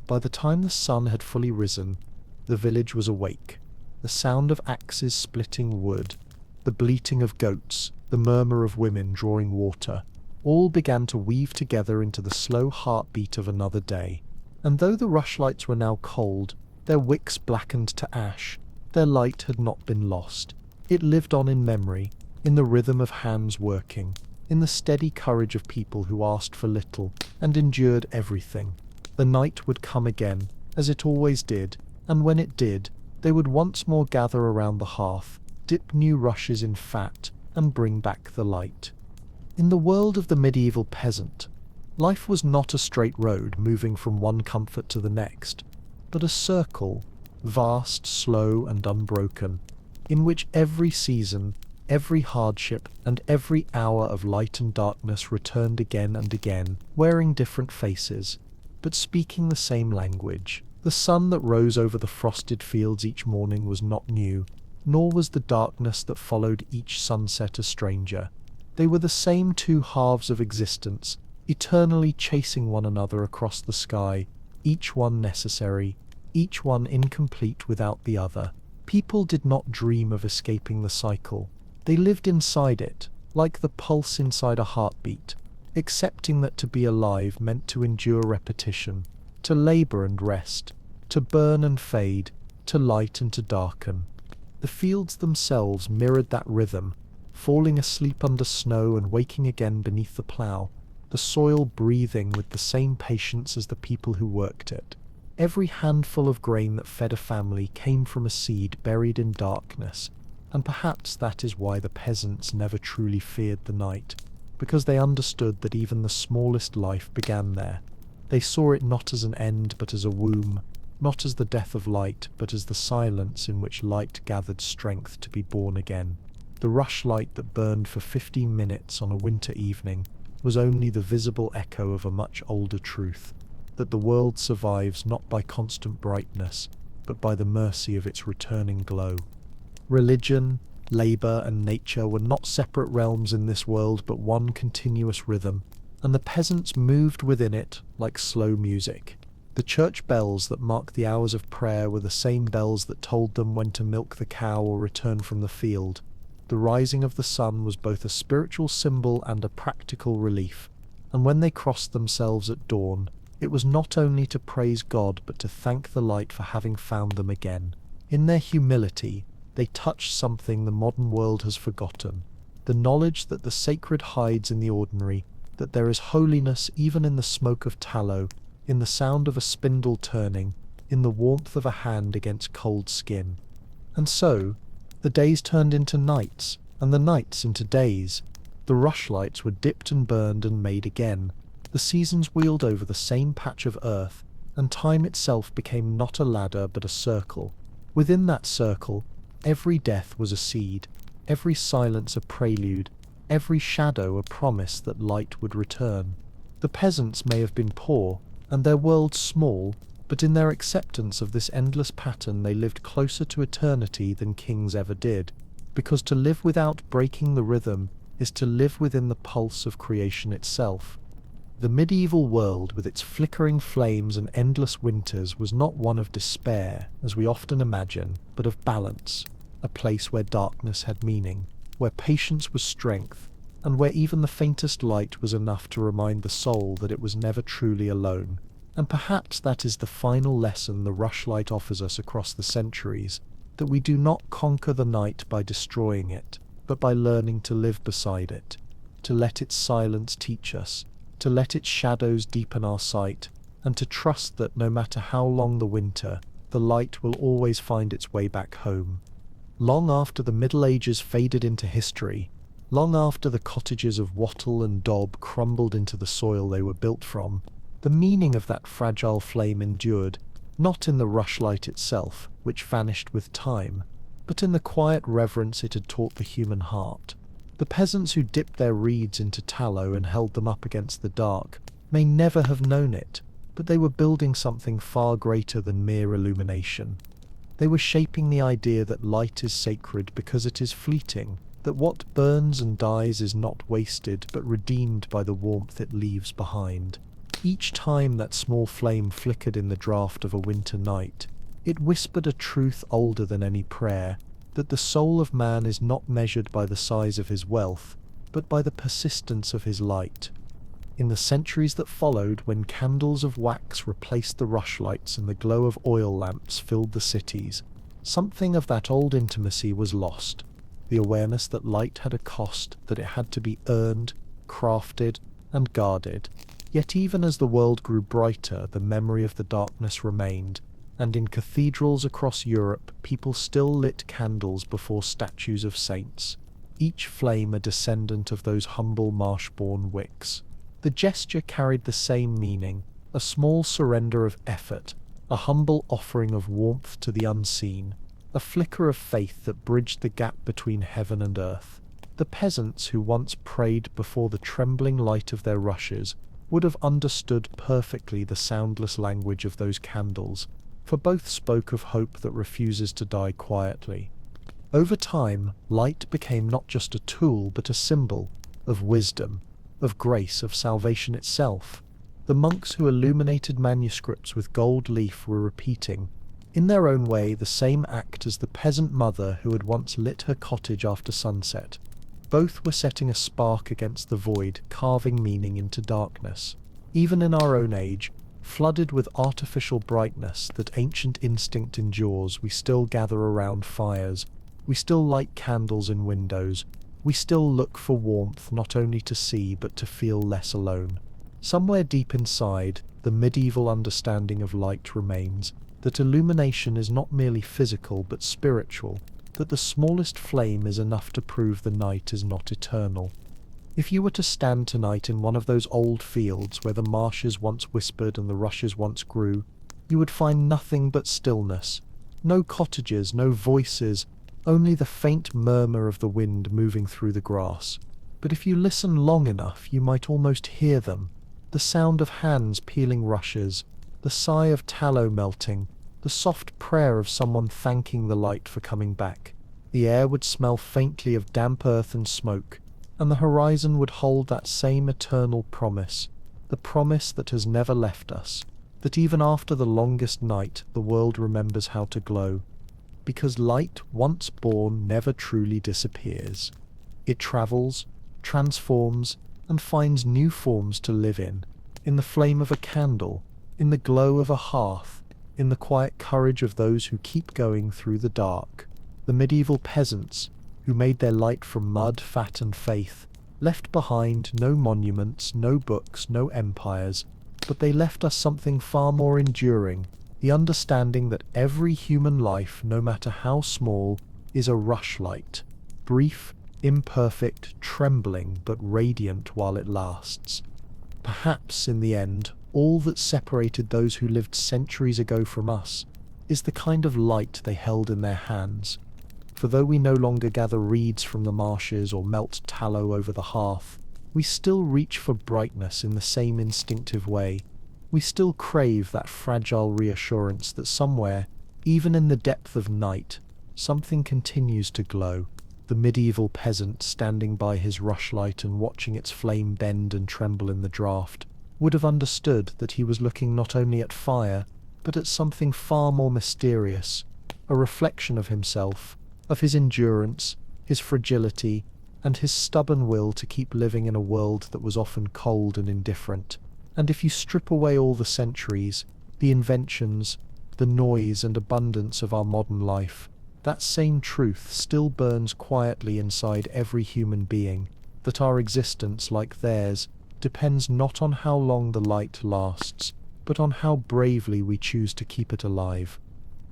Speaker 1: By the time the sun had fully risen, the village was awake. The sound of axes splitting wood, the bleating of goats, the murmur of women drawing water, all began to weave together into the slow heartbeat of another day. And though the rushlights were now cold, their wicks blackened to ash, their light had not been lost. It lived on in memory, in the rhythm of hands working, in the steady courage of people who asked for little and endured everything. The night would come again, as it always did, and when it did, they would once more gather around the hearth, dip new rushes in fat, and bring back the light. In the world of the medieval peasant, life was not a straight road moving from one comfort to the next, but a circle, vast, slow, and unbroken, in which every season, every hardship, and every hour of light and darkness returned again and again, wearing different faces, but speaking the same language. The sun that rose over the frosted fields each morning was not new, nor was the darkness that followed each sunset a stranger. They were the same two halves of existence, eternally chasing one another across the sky, each one necessary, each one incomplete without the other. People did not dream of escaping the cycle. They lived inside it, like the pulse inside a heartbeat, accepting that to be alive meant to endure repetition, to labour and rest, to burn and fade, to light and to darken. The fields themselves mirrored that rhythm, falling asleep under snow and waking again beneath the plough, the soil breathing with the same patience as the people who worked it. Every handful of grain that fed a family came from a seed buried in darkness, and perhaps that is why the peasants never truly feared the night, because they understood that even the smallest life began there. They saw it not as an end but as a womb, not as the death of light but as the silence in which light gathered strength to be born again. The rushlight that burned for 15 minutes on a winter evening was only the visible echo of a much older truth, that the world survives not by constant brightness, but by the mercy of its returning glow. Religion, labour, and nature were not separate realms in this world, but one continuous rhythm, and the peasants moved within it like slow music. The church bells that marked the hours of prayer were the same bells that told them when to milk the cow or return from the field. The rising of the sun was both a spiritual symbol and a practical relief, and when they crossed themselves at dawn, it was not only to praise God but to thank the light for having found them again. In their humility, they touched something the modern world has forgotten, the knowledge that the sacred hides in the ordinary, that there is holiness even in the smoke of tallow, in the sound of a spindle turning, in the warmth of a hand against cold skin. And so, the days turned into nights, and the nights into days. The rushlights were dipped and burned and made again. The seasons wheeled over the same patch of earth, and time itself became not a ladder but a circle. Within that circle, every death was a seed, every silence a prelude, every shadow a promise that light would return. The peasants may have been poor, and their world small, but in their acceptance of this endless pattern they lived closer to eternity than kings ever did, because to live without breaking the rhythm is to live within the pulse of creation itself. The medieval world, with its flickering flames and endless winters, was not one of despair, as we often imagine, but of balance, a place where darkness had meaning, where patience was strength, and where even the faintest light was enough to remind the soul that it was never truly alone. And perhaps that is the final lesson the rushlight offers us across the centuries, that we do not conquer the night by destroying it, but by learning to live beside it, to let its silence teach us, to let its shadows deepen our sight, and to trust that no matter how long the winter, the light will always find its way back home. Long after the Middle Ages faded into history, long after the cottages of wattle and daub crumbled into the soil they were built from, the meaning of that fragile flame endured, not in the rushlight itself, which vanished with time, but in the quiet reverence it had taught the human heart. The peasants who dipped their reeds into tallow and held them up against the dark may never have known it, but they were building something far greater than mere illumination. They were shaping the idea that light is sacred because it is fleeting, that what burns and dies is not wasted but redeemed by the warmth it leaves behind. Each time that small flame flickered in the draught of a winter night, it whispered a truth older than any prayer, that the soul of man is not measured by the size of his wealth, but by the persistence of his light. In the centuries that followed, when candles of wax replaced the rushlights and the glow of oil lamps filled the cities, something of that old intimacy was lost. The awareness that light had a cost, that it had to be earned, crafted, and guarded. Yet even as the world grew brighter, the memory of the darkness remained, and in cathedrals across Europe people still lit candles before statues of saints, each flame a descendant of those humble marsh-born wicks. The gesture carried the same meaning, a small surrender of effort, a humble offering of warmth to the unseen, a flicker of faith that bridged the gap between heaven and earth. The peasants who once prayed before the trembling light of their rushes would have understood perfectly the soundless language of those candles, for both spoke of hope that refuses to die quietly. Over time, light became not just a tool but a symbol of wisdom, of grace, of salvation itself. The monks who illuminated manuscripts with gold leaf were repeating, in their own way, the same act as the peasant mother who had once lit her cottage after sunset. Both were setting a spark against the void, carving meaning into darkness. Even in our own age, flooded with artificial brightness that ancient instinct endures, we still gather around fires, we still light candles in windows, we still look for warmth not only to see but to feel less alone. Somewhere deep inside, the medieval understanding of light remains, that illumination is not merely physical but spiritual, that the smallest flame is enough to prove the night is not eternal. If you were to stand tonight in one of those old fields where the marshes once whispered and the rushes once grew, you would find nothing but stillness. No cottages, no voices, only the faint murmur of the wind moving through the grass. But if you listen long enough, you might almost hear them. The sound of hands peeling rushes, the sigh of tallow melting, the soft prayer of someone thanking the light for coming back. The air would smell faintly of damp earth and smoke, and the horizon would hold that same eternal promise, the promise that has never left us, that even after the longest night the world remembers how to glow, because light, once born, never truly disappears. It travels, transforms, and finds new forms to live in the flame of a candle, in the glow of a hearth, in the quiet courage of those who keep going through the dark. The medieval peasants, who made their light from mud, fat, and faith, left behind no monuments, no books, no empires, but they left us something far more enduring, the the understanding that every human life, no matter how small, is a rushlight, brief, imperfect, trembling, but radiant while it lasts. Perhaps, in the end, all that separated those who lived centuries ago from us is the kind of light they held in their hands. For though we no longer gather reeds from the marshes or melt tallow over the hearth, we still reach for brightness in the same instinctive way. We still crave that fragile reassurance that somewhere, even in the depth of night, something continues to glow. The medieval peasant standing by his rushlight and watching its flame bend and tremble in the draught would have understood that he was looking not only at fire, but at something far more mysterious, a reflection of himself, of his endurance, his fragility, and his stubborn will to keep living in a world that was often cold and indifferent. And if you strip away all the centuries, the inventions, the noise and abundance of our modern life, that same truth still burns quietly inside every human being, that our existence, like theirs, depends not on how long the light lasts, but on how bravely we choose to keep it alive.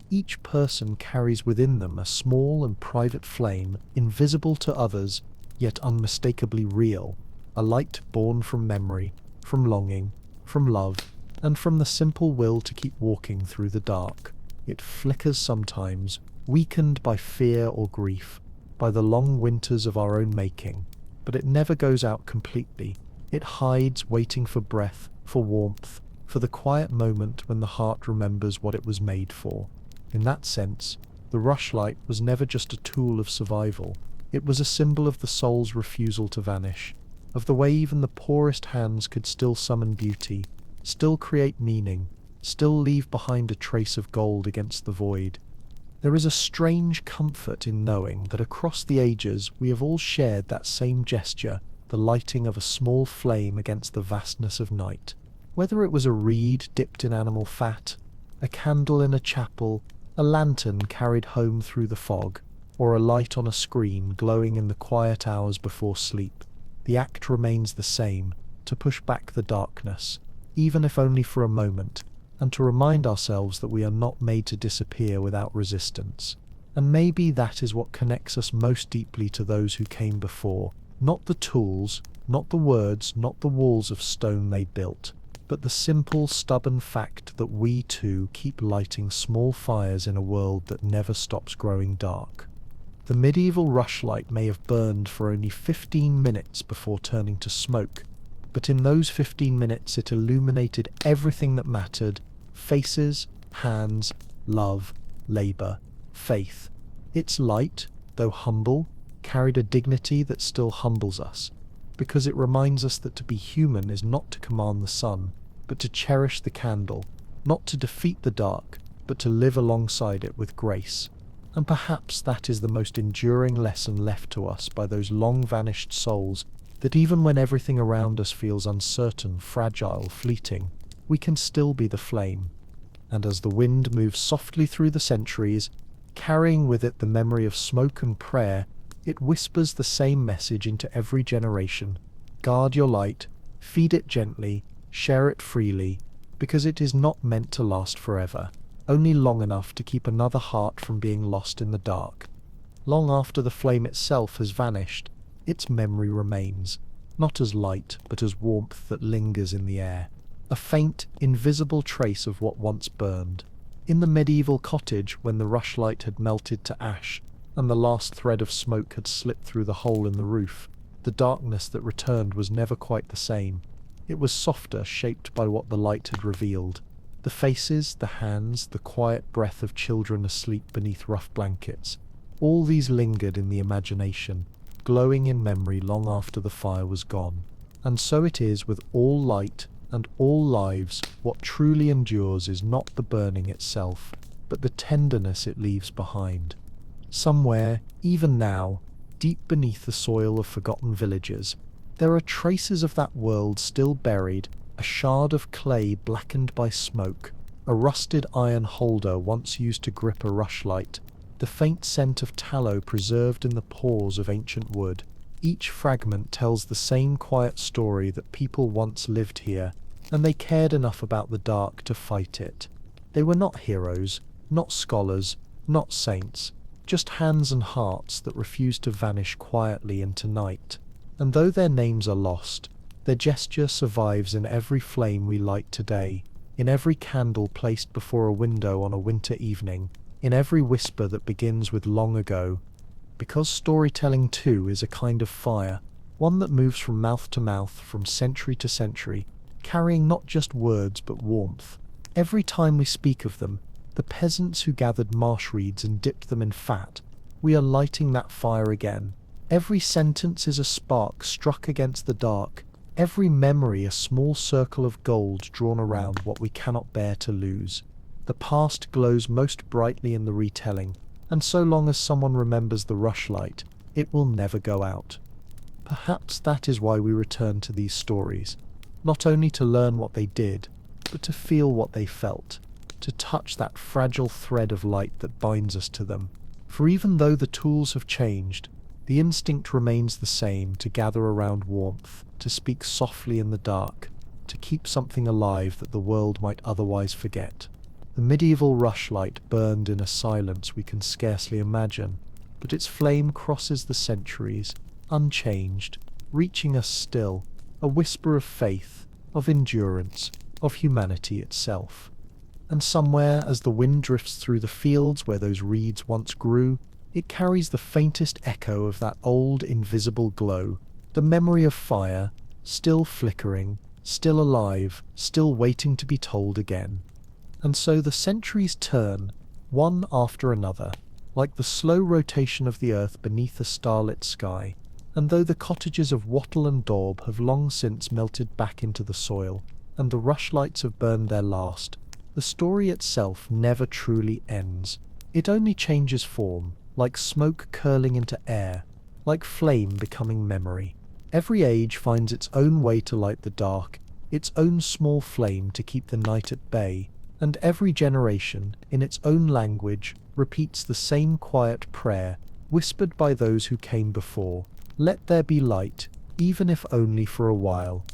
Speaker 1: Each person carries within them a small and private flame, invisible to others, yet unmistakably real, a light born from memory, from longing, from love, and from the simple will to keep walking through the dark. It flickers sometimes, weakened by fear or grief, by the long winters of our own making, but it never goes out completely. It hides, waiting for breath, for warmth, for the quiet moment when the heart remembers what it was made for. In that sense, the rushlight was never just a tool of survival. It was a symbol of the soul's refusal to vanish, of the way even the poorest hands could still summon beauty, still create meaning, still leave behind a trace of gold against the void. There is a strange comfort in knowing that across the ages we have all shared that same gesture, the lighting of a small flame against the vastness of night. Whether it was a reed dipped in animal fat, a candle in a chapel, a lantern carried home through the fog, or a light on a screen glowing in the quiet hours before sleep, the act remains the same, to push back the darkness, even if only for a moment, and to remind ourselves that we are not made to disappear without resistance. And maybe that is what connects us most deeply to those who came before, not the tools, not the words, not the walls of stone they built, but the simple, stubborn fact that we too keep lighting small fires in a world that never stops growing dark. The medieval rushlight may have burned for only 15 minutes before turning to smoke, but in those 15 minutes it illuminated everything that mattered: faces, hands, love, labour, faith. Its light, though humble, carried a dignity that still humbles us, because it reminds us that to be human is not to command the sun, but to cherish the candle, not to defeat the dark, but to live alongside it with grace. And perhaps that is the most enduring lesson left to us by those long-vanished souls, that even when everything around us feels uncertain, fragile, fleeting, we can still be the flame. And as the wind moves softly through the centuries, carrying with it the memory of smoke and prayer, it whispers the same message into every generation: guard your light, feed it gently, share it freely, because it is not meant to last forever, only long enough to keep another heart from being lost in the dark. Long after the flame itself has vanished, its memory remains, not as light, but as warmth that lingers in the air, a faint, invisible trace of what once burned. In the medieval cottage, when the rushlight had melted to ash, and the last thread of smoke had slipped through the hole in the roof, the darkness that returned was never quite the same. It was softer, shaped by what the light had revealed. The faces, the hands, the quiet breath of children asleep beneath rough blankets, all these lingered in the imagination, glowing in memory long after the fire was gone. And so it is with all light and all lives. What truly endures is not the burning itself, but the tenderness it leaves behind. Somewhere, even now, deep beneath the soil of forgotten villages, there are traces of that world still buried: a shard of clay blackened by smoke, a rusted iron holder once used to grip a rushlight, the faint scent of tallow preserved in the pores of ancient wood. Each fragment tells the same quiet story, that people once lived here, and they cared enough about the dark to fight it. They were not heroes, not scholars, not saints, just hands and hearts that refused to vanish quietly into night. And though their names are lost, their gesture survives in every flame we light today, in every candle placed before a window on a winter evening, in every whisper that begins with long ago. Because storytelling too is a kind of fire, one that moves from mouth to mouth, from century to century, carrying not just words but warmth. Every time we speak of them, the peasants who gathered marsh reeds and dipped them in fat, we are lighting that fire again. Every sentence is a spark struck against the dark, every memory a small circle of gold drawn around what we cannot bear to lose. The past glows most brightly in the retelling, and so long as someone remembers the rushlight, it will never go out. Perhaps that is why we return to these stories, not only to learn what they did, but to feel what they felt, to touch that fragile thread of light that binds us to them. For even though the tools have changed, the instinct remains the same: to gather around warmth, to speak softly in the dark, to keep something alive that the world might otherwise forget. The medieval rushlight burned in a silence we can scarcely imagine, but its flame crosses the centuries, unchanged, reaching us still, a whisper of faith, of endurance, of humanity itself. And somewhere, as the wind drifts through the fields where those reeds once grew, it carries the faintest echo of that old invisible glow, the memory of fire, still flickering, still alive, still waiting to be told again. And so the centuries turn, one after another, like the slow rotation of the earth beneath a starlit sky, and though the cottages of wattle and daub have long since melted back into the soil, and the rushlights have burned their last, the story itself never truly ends. It only changes form, like smoke curling into air, like flame becoming memory. Every age finds its own way to light the dark, its own small flame to keep the night at bay, and every generation, in its own language, repeats the same quiet prayer, whispered by those who came before: "Let there be light, even if only for a while."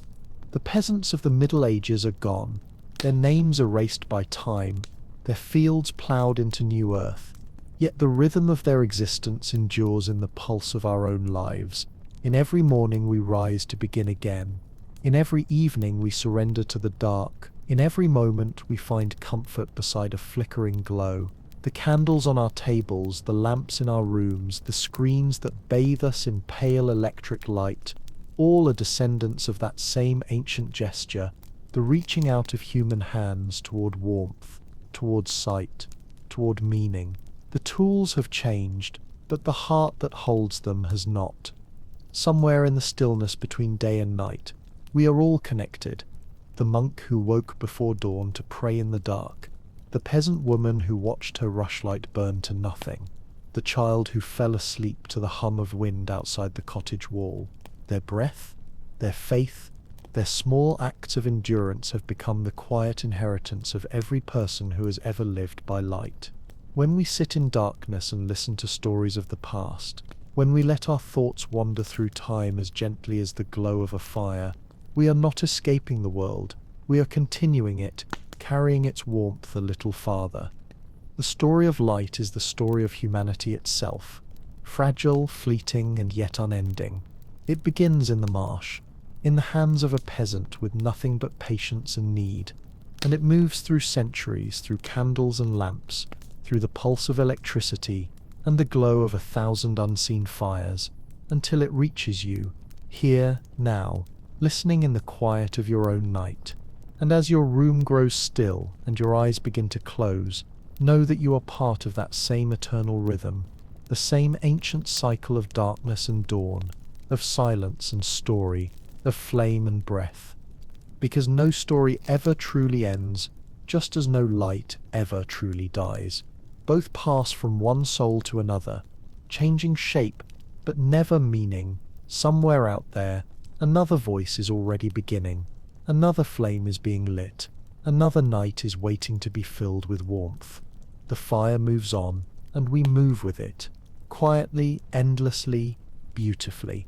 Speaker 1: The peasants of the Middle Ages are gone, their names erased by time, their fields ploughed into new earth. Yet the rhythm of their existence endures in the pulse of our own lives. In every morning we rise to begin again. In every evening we surrender to the dark. In every moment we find comfort beside a flickering glow. The candles on our tables, the lamps in our rooms, the screens that bathe us in pale electric light, all are descendants of that same ancient gesture, the reaching out of human hands toward warmth, toward sight, toward meaning. The tools have changed, but the heart that holds them has not. Somewhere in the stillness between day and night, we are all connected. The monk who woke before dawn to pray in the dark, the peasant woman who watched her rushlight burn to nothing, the child who fell asleep to the hum of wind outside the cottage wall. Their breath, their faith, their small acts of endurance have become the quiet inheritance of every person who has ever lived by light. When we sit in darkness and listen to stories of the past, when we let our thoughts wander through time as gently as the glow of a fire, we are not escaping the world, we are continuing it, carrying its warmth a little farther. The story of light is the story of humanity itself, fragile, fleeting, and yet unending. It begins in the marsh, in the hands of a peasant with nothing but patience and need, and it moves through centuries, through candles and lamps, through the pulse of electricity and the glow of 1,000 unseen fires, until it reaches you, here, now, listening in the quiet of your own night. And as your room grows still and your eyes begin to close, know that you are part of that same eternal rhythm, the same ancient cycle of darkness and dawn, of silence and story, of flame and breath. Because no story ever truly ends, just as no light ever truly dies. Both pass from one soul to another, changing shape, but never meaning. Somewhere out there, another voice is already beginning. Another flame is being lit. Another night is waiting to be filled with warmth. The fire moves on, and we move with it, quietly, endlessly, beautifully.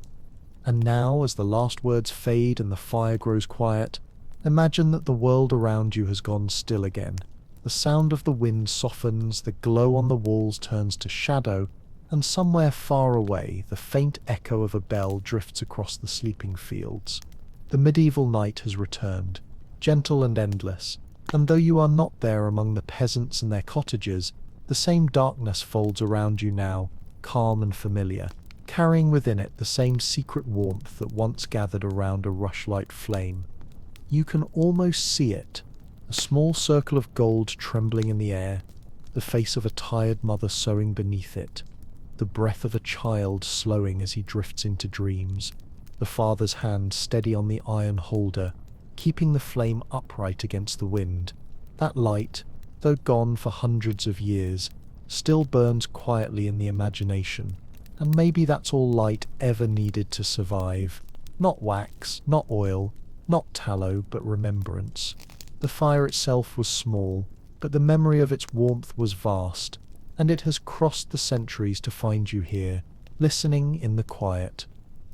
Speaker 1: And now, as the last words fade and the fire grows quiet, imagine that the world around you has gone still again. The sound of the wind softens, the glow on the walls turns to shadow, and somewhere far away, the faint echo of a bell drifts across the sleeping fields. The medieval night has returned, gentle and endless, and though you are not there among the peasants and their cottages, the same darkness folds around you now, calm and familiar, carrying within it the same secret warmth that once gathered around a rushlight flame. You can almost see it, a small circle of gold trembling in the air, the face of a tired mother sewing beneath it, the breath of a child slowing as he drifts into dreams, the father's hand steady on the iron holder, keeping the flame upright against the wind. That light, though gone for hundreds of years, still burns quietly in the imagination, and maybe that's all light ever needed to survive. Not wax, not oil, not tallow, but remembrance. The fire itself was small, but the memory of its warmth was vast, and it has crossed the centuries to find you here, listening in the quiet.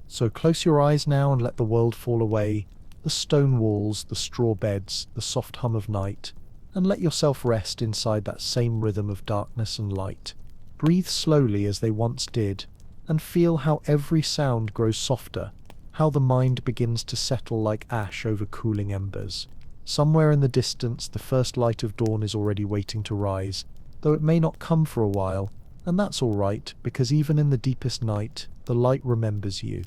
Speaker 1: So close your eyes now and let the world fall away, the stone walls, the straw beds, the soft hum of night, and let yourself rest inside that same rhythm of darkness and light. Breathe slowly as they once did, and feel how every sound grows softer, how the mind begins to settle like ash over cooling embers. Somewhere in the distance, the first light of dawn is already waiting to rise, though it may not come for a while, and that's all right, because even in the deepest night, the light remembers you.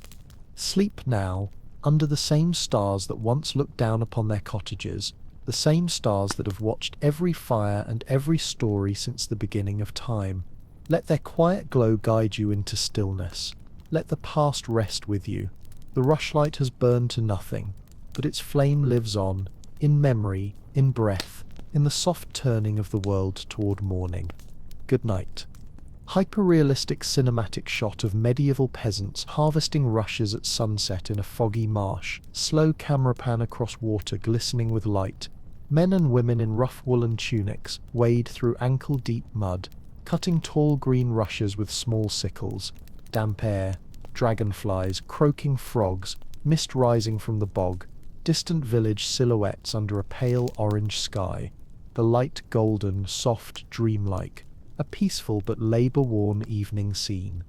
Speaker 1: Sleep now, under the same stars that once looked down upon their cottages, the same stars that have watched every fire and every story since the beginning of time. Let their quiet glow guide you into stillness. Let the past rest with you. The rushlight has burned to nothing, but its flame lives on, in memory, in breath, in the soft turning of the world toward morning. Good night. Hyper-realistic cinematic shot of medieval peasants harvesting rushes at sunset in a foggy marsh, slow camera pan across water glistening with light. Men and women in rough woolen tunics wade through ankle-deep mud, cutting tall green rushes with small sickles. Damp air, dragonflies, croaking frogs, mist rising from the bog, distant village silhouettes under a pale orange sky. The light golden, soft, dreamlike. A peaceful but labour-worn evening scene.